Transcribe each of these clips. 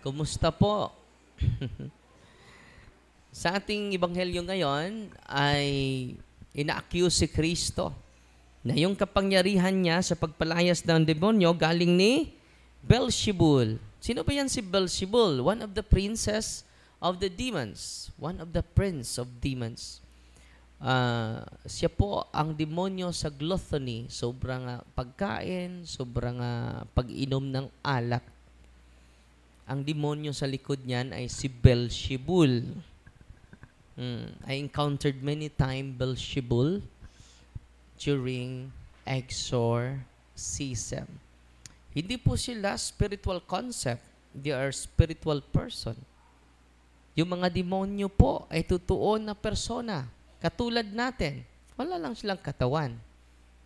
Kumusta po? Sa ating ebanghelyo ngayon ay ina-accuse si Kristo na yung kapangyarihan niya sa pagpalayas ng demonyo galing ni Beelzebul. Sino ba yan si Beelzebul? One of the princes of the demons. One of the prince of demons. Siya po ang demonyo sa gluttony. Sobrang pagkain, sobrang pag-inom ng alak. Ang demonyo sa likod niyan ay si Beelzebul. I encountered many times Beelzebul during exorcism. Hindi po sila spiritual concept. They are spiritual person. Yung mga demonyo po ay totoo na persona. Katulad natin. Wala lang silang katawan.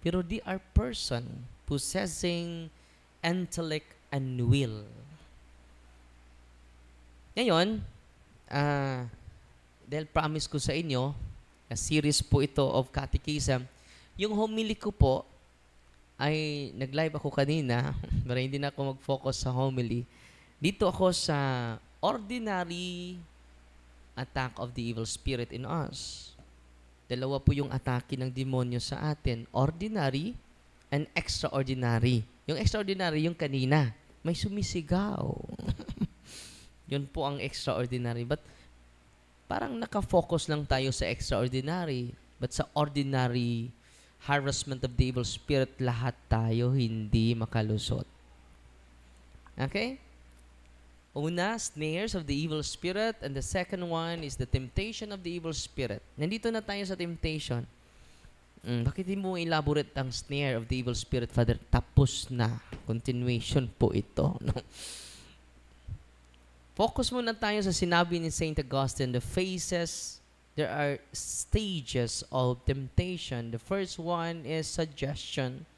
Pero they are person possessing intellect and will. Ngayon, dahil promise ko sa inyo, a series po ito of catechism, yung homily ko po, ay nag-live ako kanina, pero hindi na ako mag-focus sa homily. Dito ako sa ordinary attack of the evil spirit in us. Dalawa po yung atake ng demonyo sa atin, ordinary and extraordinary. Yung extraordinary, yung kanina, may sumisigaw. Yun po ang extraordinary. But parang nakafocus lang tayo sa extraordinary. But sa ordinary harassment of the evil spirit, lahat tayo hindi makalusot. Okay? Una, snares of the evil spirit. And the second one is the temptation of the evil spirit. Nandito na tayo sa temptation. Bakit hindi mo elaborate ang snare of the evil spirit, Father? Tapos na. Continuation po ito. No? Focus muna tayo sa sinabi ni Saint Augustine, there are stages of temptation. The first one is suggestion.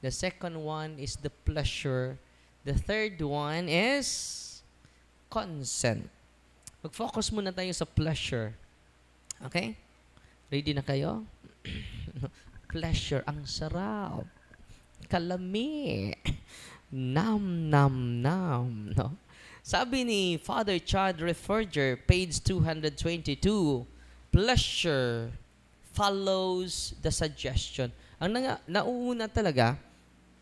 The second one is the pleasure. The third one is consent. Mag-focus muna tayo sa pleasure. Okay? Ready na kayo? Pleasure, ang sarap. Kalami. Nam, nam, nam. No? Sabi ni Father Chad Referger, page 222, pleasure follows the suggestion. Ang nauuna talaga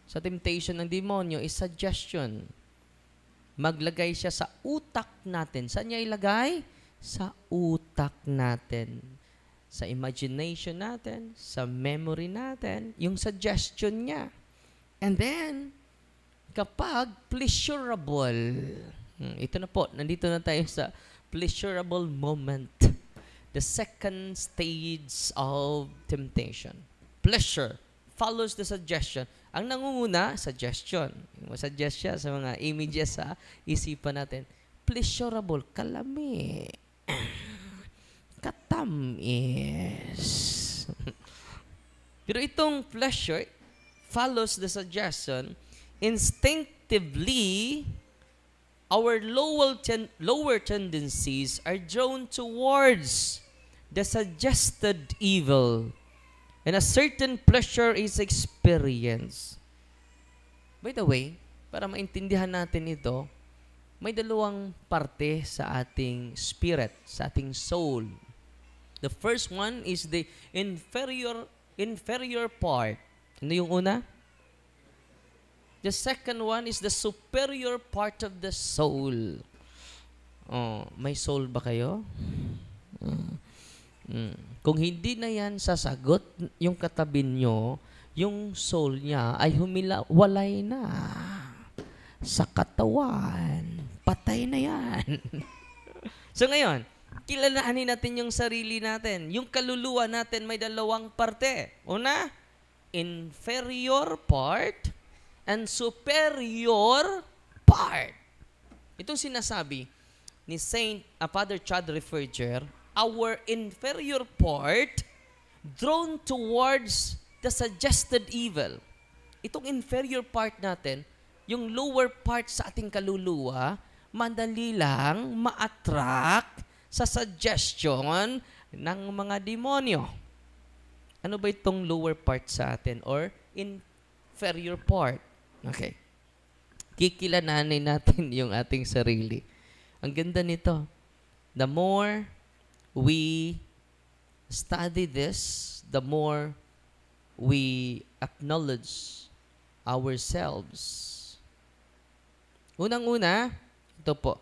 sa temptation ng demonyo is suggestion. Maglagay siya sa utak natin. Saan niya ilagay? Sa utak natin. Sa imagination natin, sa memory natin, yung suggestion niya. And then, kapag pleasurable, ito na po, nandito na tayo sa pleasurable moment. The second stage of temptation. Pleasure follows the suggestion. Ang nangunguna, suggestion. Masuggest siya sa mga images sa isipan natin. Pleasurable, kalami. Katamis. Pero itong pleasure follows the suggestion. Instinctively, our lower tendencies are drawn towards the suggested evil, and a certain pleasure is experienced. By the way, para maintindihan natin ito, may dalawang parte sa ating spirit, sa ating soul. The first one is the inferior part. Ano yung una? The second one is the superior part of the soul. May soul ba kayo? Kung hindi na yan sasagot, yung katabi nyo, yung soul niya ay walay na sa katawan. Patay na yan. So ngayon, kilalanin natin yung sarili natin. Yung kaluluwa natin may dalawang parte. Una, inferior part and superior part. Itong sinasabi ni Father Chad Referger, our inferior part drawn towards the suggested evil. Itong inferior part natin, yung lower part sa ating kaluluwa, madali lang ma-attract sa suggestion ng mga demonyo. Ano ba itong lower part sa atin or inferior part? Okay. Kikilalanin natin yung ating sarili. Ang ganda nito. The more we study this, the more we acknowledge ourselves. Unang-una, ito po.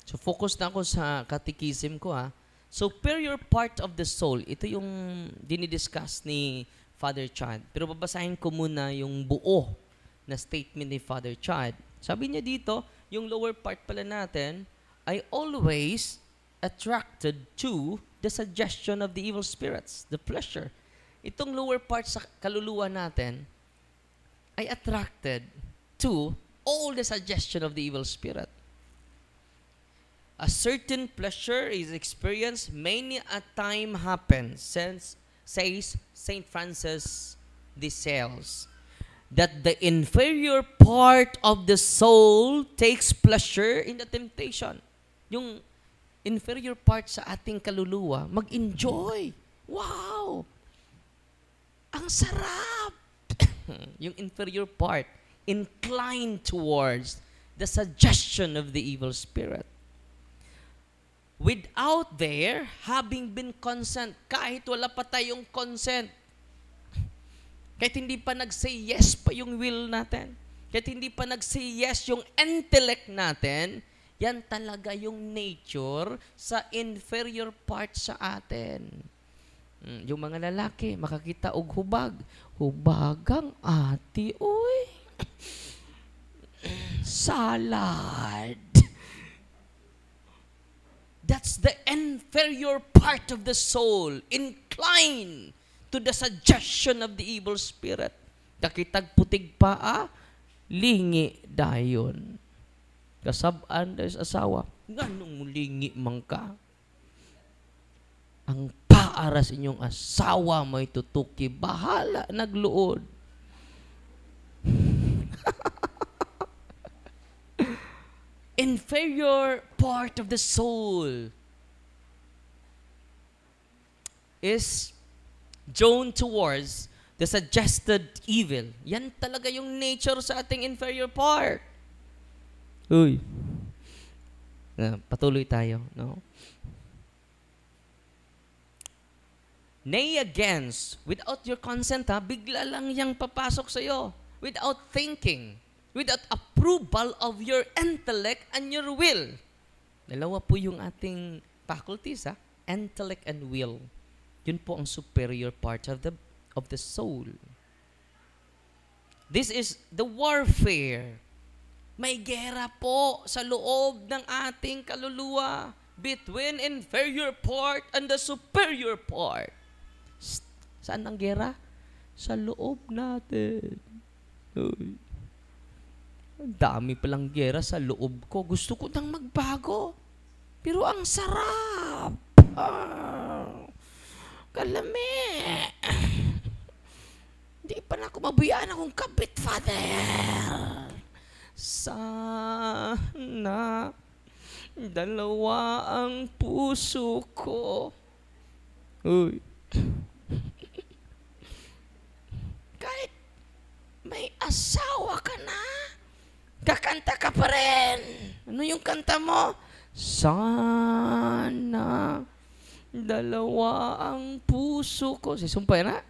So, focus na ako sa catechism ko, ha. Superior part of the soul. Ito yung dinidiscuss ni Father Chad. Pero babasahin ko muna yung buo na statement ni Father Chad. Sabi niya dito, yung lower part pala natin, I always attracted to the suggestion of the evil spirits, the pleasure. Itong lower part sa kaluluwa natin, ay attracted to all the suggestion of the evil spirit. A certain pleasure is experienced many a time happens, says Saint Francis de Sales, that the inferior part of the soul takes pleasure in the temptation. Yung inferior part sa ating kaluluwa, mag-enjoy. Wow! Ang sarap! Yung inferior part, inclined towards the suggestion of the evil spirit. Without their having been consent, kahit wala pa tayong consent, kahit hindi pa nag-say yes pa yung will natin, kahit hindi pa nag-say yes yung intellect natin, yan talaga yung nature sa inferior part sa atin. Yung mga lalaki, makakita og hubag. Hubagang ati, uy. Salad. That's the inferior part of the soul, inclined to the suggestion of the evil spirit. Kakitag putig paa, lingi dayon. Kasab-an dayon sa asawa, nganong lingi man ka? Ang paara sa inyong asawa may tutuki, bahala nagluod. Inferior part of the soul is drawn towards the suggested evil. Yan talaga yung nature sa ating inferior part. Uy. Patuloy tayo, no? Nay against, without your consent, bigla lang yang papasok sa'yo. Without thinking. Without approval of your intellect and your will. Dalawa po yung ating faculties, intellect and will. Yun po ang superior part of the soul. This is the warfare. May gera po sa loob ng ating kaluluwa between inferior part and the superior part. Saan ang gera? Sa loob natin. Uy. Ang dami palang gera sa loob ko. Gusto ko nang magbago. Pero ang sarap. Kalami. Hindi pa na ako mabuyaan akong kabit, Father. Sana dalawa ang puso ko. Uy. Kahit may asawa ka na, kakanta ka pa rin. Ano yung kanta mo? Sana dalawa ang puso ko. Sumpay na.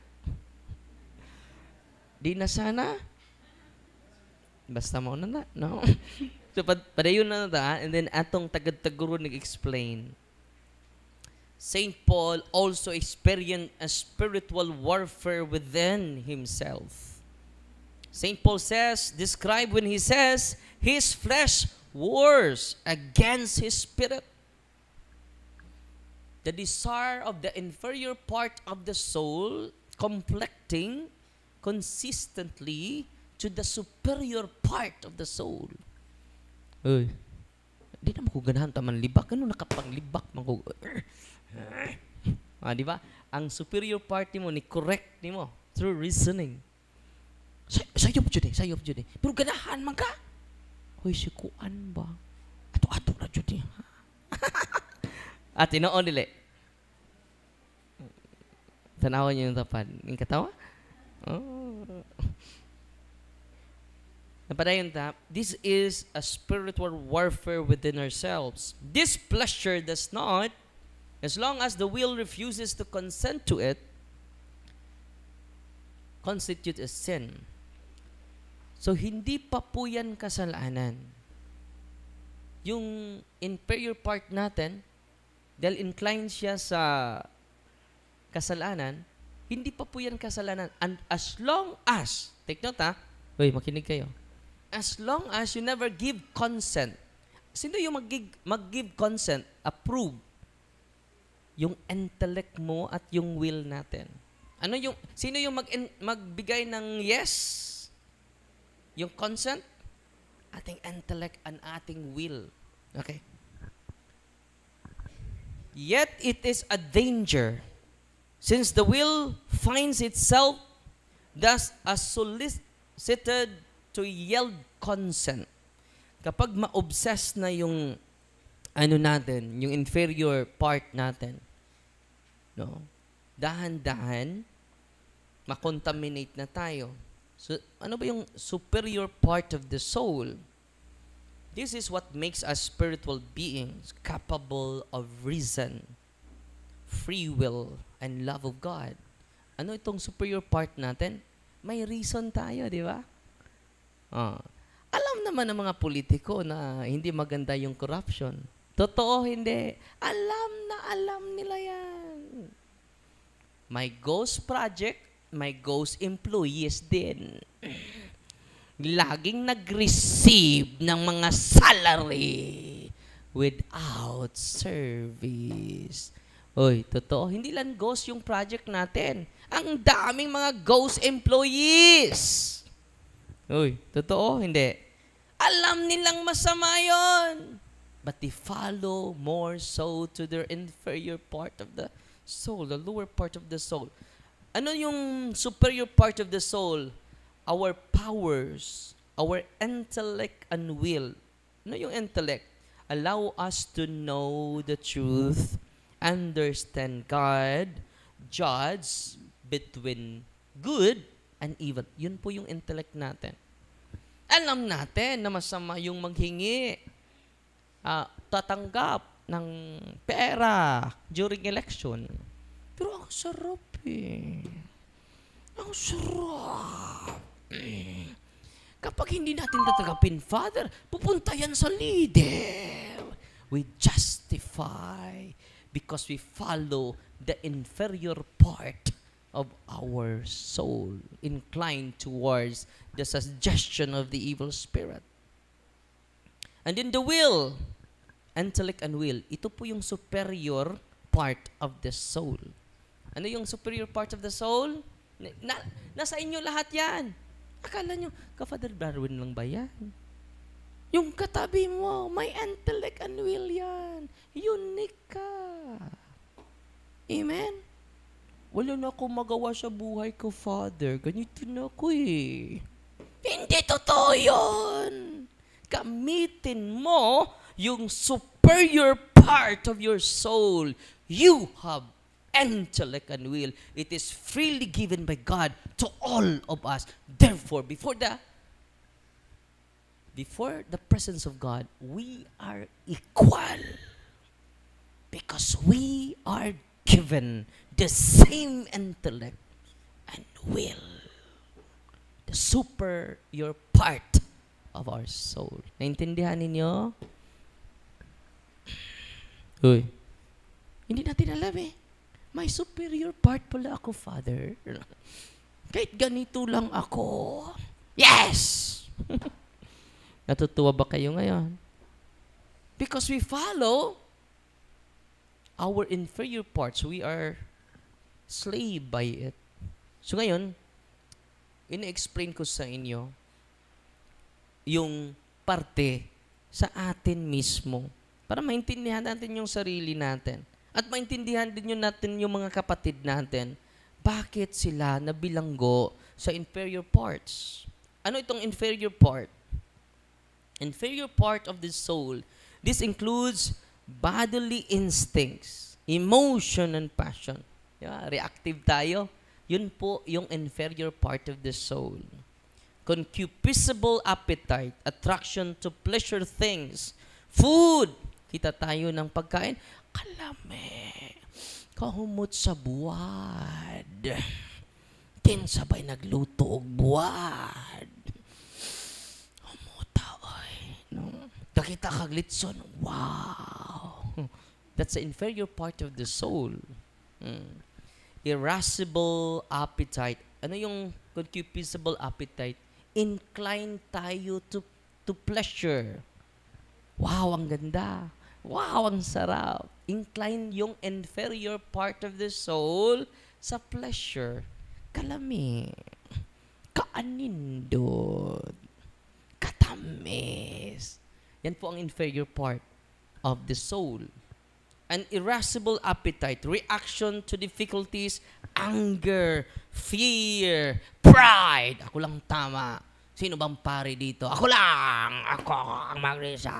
Di na sana. Basta mo na. No? So, padayon na ta. And then, atong tagad-taguro nag-explain. Saint Paul also experienced a spiritual warfare within himself. Saint Paul describe when he says, his flesh wars against his spirit. The desire of the inferior part of the soul conflicting consistently to the superior part of the soul. Uy, di naman ko ganahan taman libak. Ano nakapanglibak man ko? Di ba? Ang superior part mo ni correct ni mo through reasoning. Sayop jud eh. Pero ganahan man ka. Hoy, si kuan ba? Ato-ato na jud eh. At inoon dili. Tanawan niyo yung tapan. Yung katawa? Oh. Napadayon ta, this is a spiritual warfare within ourselves. This pleasure does not, as long as the will refuses to consent to it, constitute a sin. So, hindi pa po yan kasalanan. Yung inferior part natin, dahil inclined siya sa kasalanan, hindi pa po yan kasalanan. And as long as, take note ha, uy, makinig kayo. As long as you never give consent, sino yung mag-give consent, approve, yung intellect mo at yung will natin. Sino yung magbigay ng yes? Yung consent? Ating intellect and ating will. Okay? Yet it is a danger, since the will finds itself thus as solicited to yield consent. Kapag ma-obsess na yung natin, yung inferior part natin, no? Dahan-dahan, makontaminate na tayo. So, ano ba yung superior part of the soul? This is what makes us spiritual beings capable of reason, free will, and love of God. Ano itong superior part natin? May reason tayo, di ba? Alam naman ng mga politiko na hindi maganda yung corruption. Totoo, hindi. Alam nila yan. May ghost project, may ghost employees din. Laging nag-receive ng mga salary without service. Oy, totoo. Hindi lang ghost yung project natin. Ang daming mga ghost employees. Oy, totoo, hindi. Alam nilang masama yon, but they follow more so to their inferior part of the soul, the lower part of the soul. Ano yung superior part of the soul? Our powers, our intellect and will. Ano yung intellect? Allow us to know the truth, understand God, judge between good and evil. Yun po yung intellect natin. Alam natin na masama yung maghingi, tatanggap ng pera during election. Pero ang sarap eh. Ang sarap. Kapag hindi natin tatanggapin, Father, pupunta yan sa leader. We justify because we follow the inferior part of our soul, inclined towards the suggestion of the evil spirit. And in the will, intellect and will, ito po yung superior part of the soul. Ano yung superior part of the soul? Nasa inyo lahat yan. Akala nyo, ka-Father Darwin lang ba yan? Yung katabi mo, may intellect and will yan. Unique ka. Amen? Wala na akong magawa sa buhay ko, Father. Ganito na ako eh. Hindi totoo yun. Gamitin mo yung superior part of your soul. You have intellect and will. It is freely given by God to all of us. Therefore, before the presence of God, we are equal. Because we are given the same intellect and will. The superior part of our soul. Naintindihan ninyo? Uy, hindi natin alam eh. May superior part pala ako, Father. Kahit ganito lang ako. Yes! Natutuwa ba kayo ngayon? Because we follow our inferior parts. We are slave by it. So ngayon, ina-explain ko sa inyo yung parte sa atin mismo para maintindihan natin yung sarili natin at maintindihan din natin yung mga kapatid natin bakit sila nabilanggo sa inferior parts. Ano itong inferior part? Inferior part of the soul. This includes bodily instincts, emotion, and passion. Diba? Reactive tayo. Yun po yung inferior part of the soul. concupiscible appetite, attraction to pleasure things, food. Kita tayo ng pagkain, kalame, kahumot sa buwad. Sabay nagluto og buwad. Humuta, oy. No? Kakita kag litson, wow. That's the inferior part of the soul. Irascible appetite. Ano yung concupiscible appetite? Incline tayo to pleasure. Wow, ang ganda. Wow, ang sarap. Incline yung inferior part of the soul sa pleasure. Kalami, kaanindot, katamis. Yan po ang inferior part of the soul. An irascible appetite, reaction to difficulties, anger, fear, pride. Ako lang tama. Sino bang pare dito? Ako lang! Ako ang magrisa.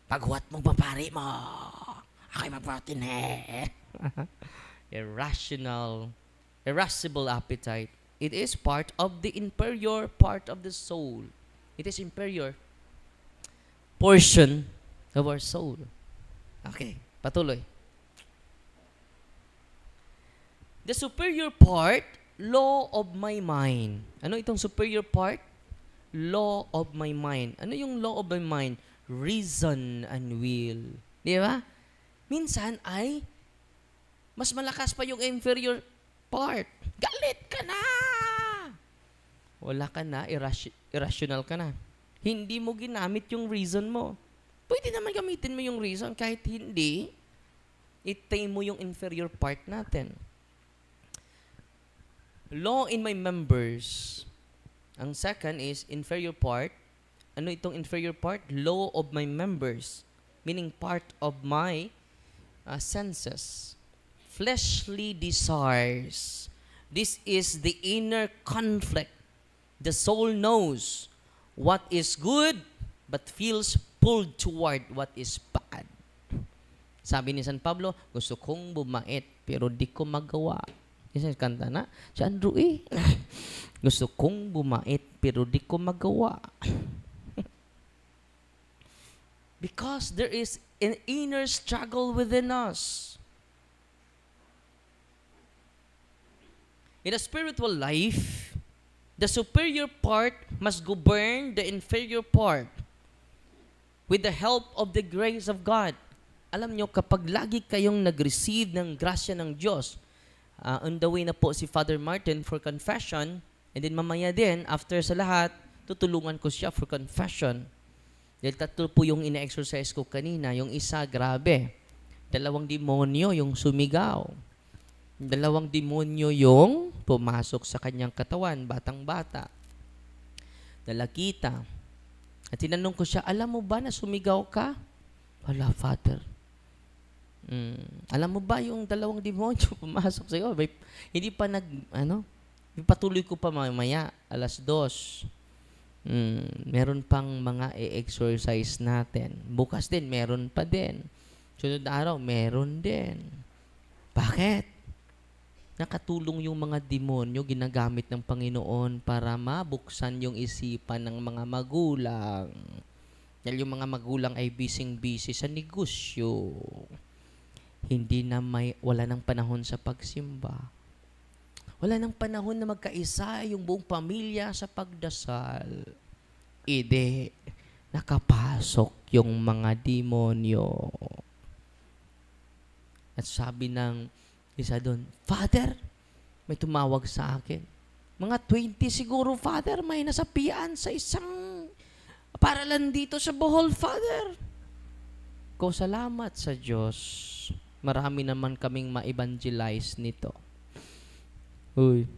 Paghuwat mong papari mo, ako'y magpatinhe. Irascible appetite. It is part of the inferior part of the soul. It is inferior portion of our soul. Okay, patuloy. The superior part, law of my mind. Ano itong superior part? Law of my mind. Ano yung law of my mind? Reason and will. Di ba? Minsan ay mas malakas pa yung inferior part. Galit ka na! Wala ka na, irrational ka na. Hindi mo ginamit yung reason mo. Pwede naman gamitin mo yung reason kahit hindi, itay mo yung inferior part natin. Law in my members. Ang second is inferior part. Ano itong inferior part? Law of my members. Meaning part of my senses. Fleshly desires. This is the inner conflict. The soul knows what is good but feels pulled toward what is bad. Sabi ni San Pablo, gusto kong bumait pero di ko magawa. Isa kanta na, si Andrew gusto kong bumait pero di ko magawa. Because there is an inner struggle within us. In a spiritual life, the superior part must govern the inferior part with the help of the grace of God. Alam nyo, kapag lagi kayong nag-receive ng grasya ng Diyos, on the way na po si Father Martin for confession, and then mamaya din, after sa lahat, tutulungan ko siya for confession. Dahil tatlo po yung ina-exercise ko kanina. Yung isa, grabe. 2 demonyo yung sumigaw. 2 demonyo yung pumasok sa kanyang katawan, batang-bata. Nalakita. At tinanong ko siya, alam mo ba na sumigaw ka? Wala, Father. Alam mo ba yung 2 demonyo pumasok sa'yo? Hindi pa patuloy ko pa mamaya, 2:00. Meron pang mga e-exercise natin. Bukas din, meron pa din. Sunod na araw, meron din. Bakit? Nakatulong yung mga demonyo, ginagamit ng Panginoon para mabuksan yung isipan ng mga magulang. Dahil yung mga magulang ay busy sa negosyo. Wala nang panahon sa pagsimba. Wala nang panahon na magkaisa yung buong pamilya sa pagdasal. Nakapasok yung mga demonyo. At sabi ng isa doon, Father, may tumawag sa akin. Mga 20 siguro, Father, may nasapian sa isang paralan dito sa Bohol, Father. Ko salamat sa Diyos. Marami naman kaming ma-evangelize nito. Uy.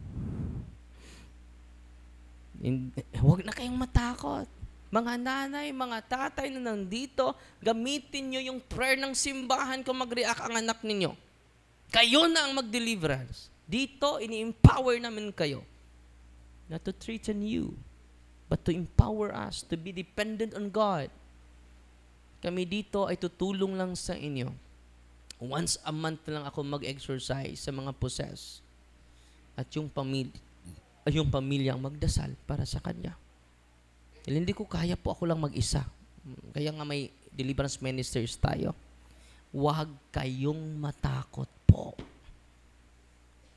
Huwag na kayong matakot. Mga nanay, mga tatay na nandito, gamitin nyo yung prayer ng simbahan kung mag-react ang anak ninyo. Kayo na ang mag-deliverance. Dito, ini-empower namin kayo. Not to threaten you, but to empower us to be dependent on God. Kami dito ay tutulong lang sa inyo. Once a month lang ako mag-exercise sa mga possess. At yung ay yung pamilya ang magdasal para sa kanya. Dahil hindi ko kaya po ako lang mag-isa. Kaya nga may deliverance ministers tayo. Huwag kayong matakot po.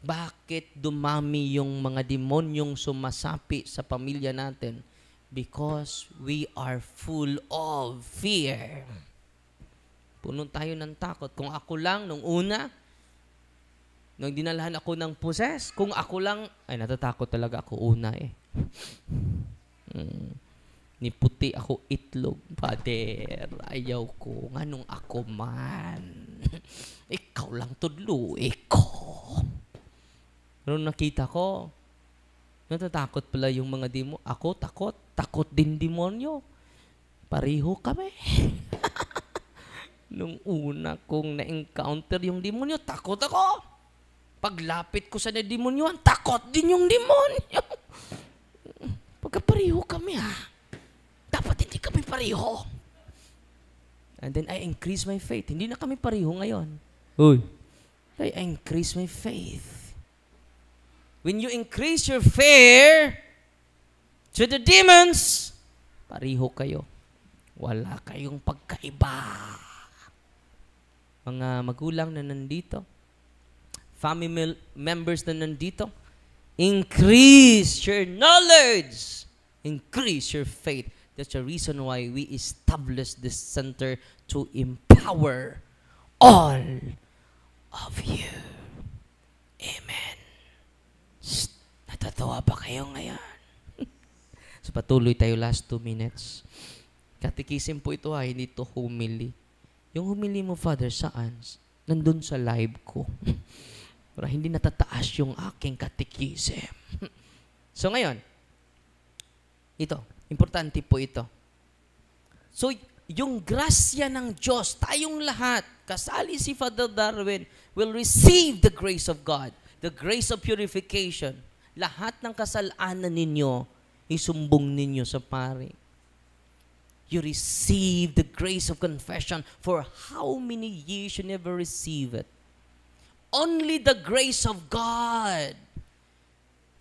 Bakit dumami yung mga demonyong sumasapi sa pamilya natin? Because we are full of fear. Puno tayo ng takot. Kung ako lang, nung una, nung dinalahan ako ng possess, kung ako lang, ay natatakot talaga ako una eh. Niputi ako itlog, Father. Ayaw ko. Nganong ako man. Ikaw lang tudluin ko. Pero nakita ko, natatakot pala yung mga demo. Ako takot. Takot din demonyo. Pareho kami. Nung una kong na-encounter yung demonyo, takot ako. Paglapit ko sa demonyo, takot din yung demonyo. Pagkapareho kami dapat hindi kami pareho. And then I increase my faith. Hindi na kami pareho ngayon. Uy. I increase my faith. When you increase your fear to the demons, pareho kayo. Wala kayong pagkaiba. Mga magulang na nandito, family members na nandito, increase your knowledge. Increase your faith. That's the reason why we established this center to empower all of you. Amen. Shh, natatawa ba kayo ngayon? So patuloy tayo last 2 minutes. Katikisim po ito hindi ito homily. Yung homily mo, Father, saan? Nandun sa live ko. Para hindi natataas yung aking katikisim. So ngayon, ito, importante po ito. So, yung grasya ng Diyos, tayong lahat, kasali si Father Darwin, will receive the grace of God, the grace of purification. Lahat ng kasalanan ninyo, isumbong ninyo sa pari. You receive the grace of confession. For how many years you never receive it? Only the grace of God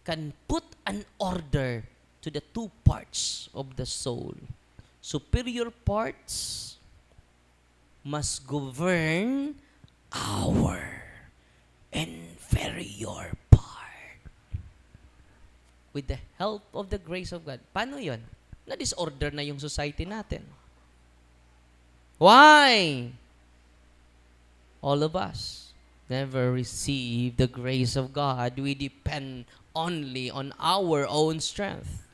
can put an order to the 2 parts of the soul. Superior parts must govern our inferior part. With the help of the grace of God. Paano yun? Na-disorder na yung society natin. Why? All of us never receive the grace of God. We depend only on our own strength.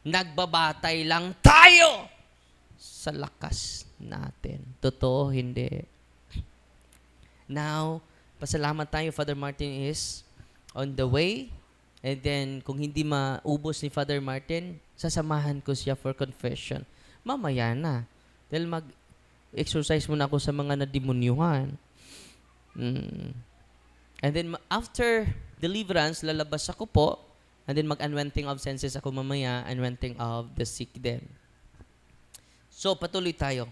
Nagbabatay lang tayo sa lakas natin. Totoo, hindi. Now, pasalamat tayo, Father Martin is on the way. And then, kung hindi maubos ni Father Martin, sasamahan ko siya for confession. Mamaya na. Dahil mag-exercise muna ako sa mga nademonyuhan. And then, after deliverance, lalabas ako po. And then mag-anointing of senses ako mamaya, anointing of the sick then. So, patuloy tayo.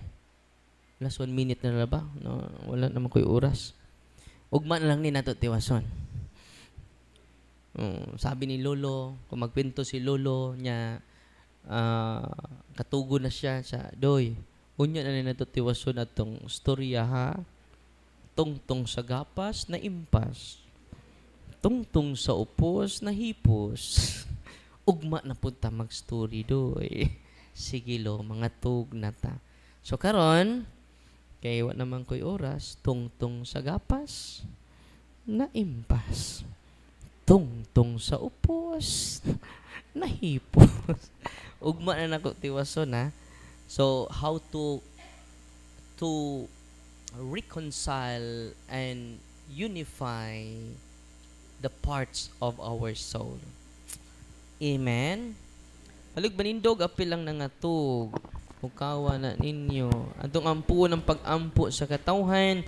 Last 1 minute na ba? No, wala naman ko yung oras. Ugma na lang ni nato tiwason. Sabi ni Lolo, kung magpinto si Lolo niya, katugo na siya sa doy. Unya na ni nato tiwason atong storya ha. Tungtong sa gapas na impas. Tungtong sa upos na hipos. Ugma na punta mag-story doy. Sige lo, mga tug na ta. So karon, kaya wa naman ko'y oras, tungtong sa gapas na impas. Tungtong sa upos na hipos. Ugma na nako tiwason na. So how to reconcile and unify the parts of our soul. Amen. Halug manindog apil lang nangatog. Hukawa na ninyo. Atong ampuon ng pag-ampo sa katawhan,